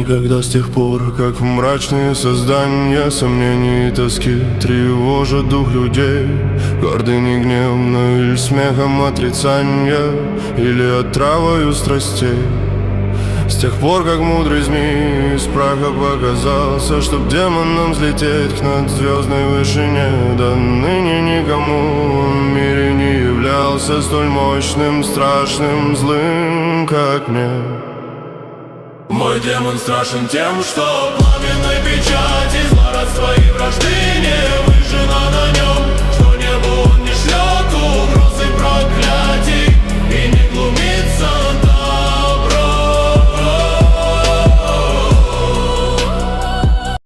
никогда с тех пор, как в мрачные создания сомнений и тоски тревожат дух людей, гордыней гневной или смехом отрицания, или отравою страстей. С тех пор, как мудрый змей из праха показался, чтоб демонам взлететь к надзвездной вышине, до ныне никому в мире не являлся столь мощным, страшным, злым, как мне. Мой демон страшен тем, что